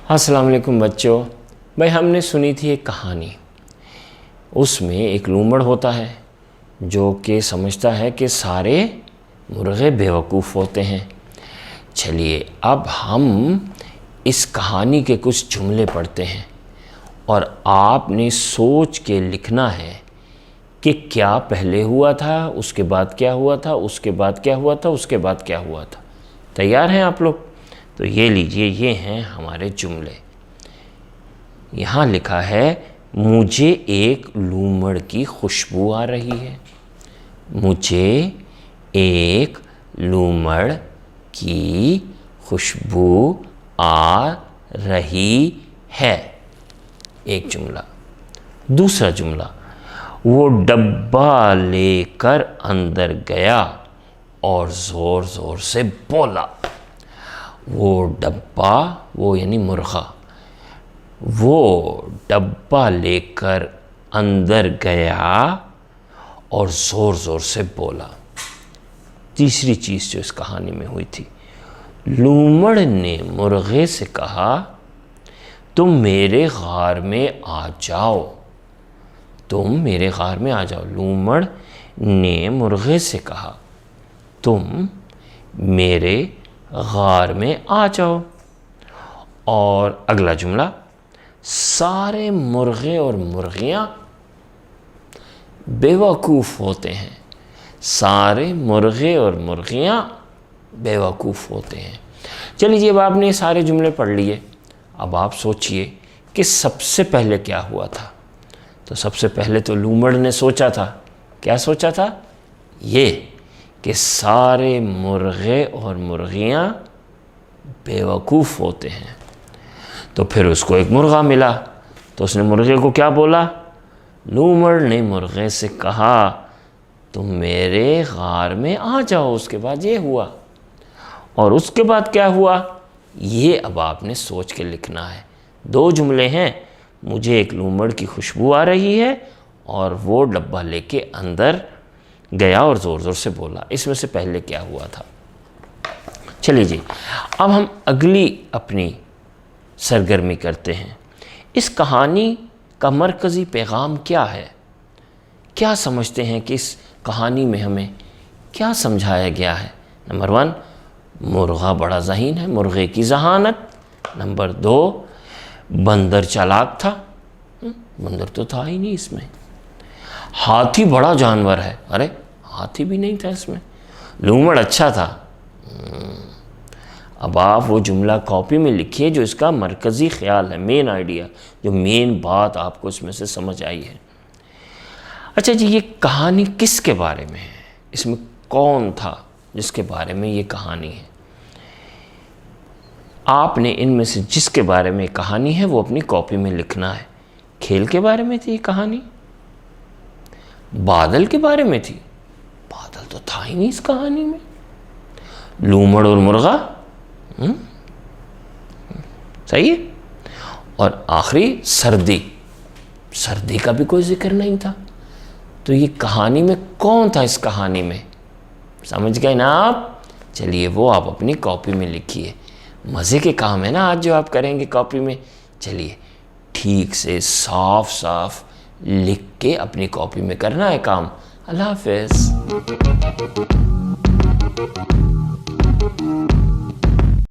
अस्सलाम वालेकुम बच्चों। भाई हमने सुनी थी एक कहानी। उसमें एक लूमड़ होता है जो कि समझता है कि सारे मुर्गे बेवकूफ़ होते हैं। चलिए अब हम इस कहानी के कुछ जुमले पढ़ते हैं और आपने सोच के लिखना है कि क्या पहले हुआ था, उसके बाद क्या हुआ था, उसके बाद क्या हुआ था, उसके बाद क्या हुआ था। तैयार हैं आप लोग? तो ये लीजिए, ये हैं हमारे जुमले। यहाँ लिखा है मुझे एक लूमड़ की खुशबू आ रही है। मुझे एक लूमड़ की खुशबू आ रही है, एक जुमला। दूसरा जुमला, वो डब्बा लेकर अंदर गया और ज़ोर ज़ोर से बोला। वो डब्बा, वो यानी मुर्गा, वो डब्बा लेकर अंदर गया और ज़ोर ज़ोर से बोला। तीसरी चीज़ जो इस कहानी में हुई थी, लूमड़ ने मुर्गे से कहा तुम मेरे गार में आ जाओ, तुम मेरे गार में आ जाओ। लूमड़ ने मुर्गे से कहा तुम मेरे गार में आ जाओ। और अगला जुमला, सारे मुर्गे और मुर्गियाँ बेवकूफ़ होते हैं। सारे मुर्गे और मुर्गियाँ बेवकूफ़ होते हैं। चलिए जी, अब आपने सारे जुमले पढ़ लिए। अब आप सोचिए कि सबसे पहले क्या हुआ था। तो सबसे पहले तो लूमड़ ने सोचा था, क्या सोचा था? ये कि सारे मुर्गे और मुर्गियाँ बेवकूफ़ होते हैं। तो फिर उसको एक मुर्गा मिला, तो उसने मुर्गे को क्या बोला? लूमड़ ने मुर्गे से कहा तुम मेरे गार में आ जाओ। उसके बाद ये हुआ। और उसके बाद क्या हुआ, ये अब आपने सोच के लिखना है। दो जुमले हैं, मुझे एक लूमड़ की खुशबू आ रही है और वो डब्बा लेके अंदर गया और ज़ोर ज़ोर से बोला। इसमें से पहले क्या हुआ था? चलिए जी, अब हम अगली अपनी सरगर्मी करते हैं। इस कहानी का मरकज़ी पैगाम क्या है? क्या समझते हैं कि इस कहानी में हमें क्या समझाया गया है? नंबर 1, मुर्गा बड़ा ज़हीन है, मुर्गे की ज़हानत। नंबर 2, बंदर चालाक था। बंदर तो था ही नहीं इसमें। हाथी बड़ा जानवर है। अरे हाथी भी नहीं था इसमें। लूमड़ अच्छा था। अब आप वो जुमला कॉपी में लिखिए जो इसका मरकज़ी ख्याल है, मेन आइडिया, जो मेन बात आपको इसमें से समझ आई है। अच्छा जी, ये कहानी किसके बारे में है? इसमें कौन था जिसके बारे में ये कहानी है? आपने इनमें से जिसके बारे में कहानी है वो अपनी कॉपी में लिखना है। खेल के बारे में थी ये कहानी? बादल के बारे में थी? बादल तो था ही नहीं इस कहानी में। लूमड़ और मुर्गा, सही है। और आखिरी सर्दी, सर्दी का भी कोई जिक्र नहीं था। तो ये कहानी में कौन था? इस कहानी में समझ गए ना आप? चलिए वो आप अपनी कॉपी में लिखिए। मज़े के काम है ना आज जो आप करेंगे कॉपी में। चलिए ठीक से साफ साफ लिख के अपनी कॉपी में करना है काम। अल्लाह हाफ़िज़।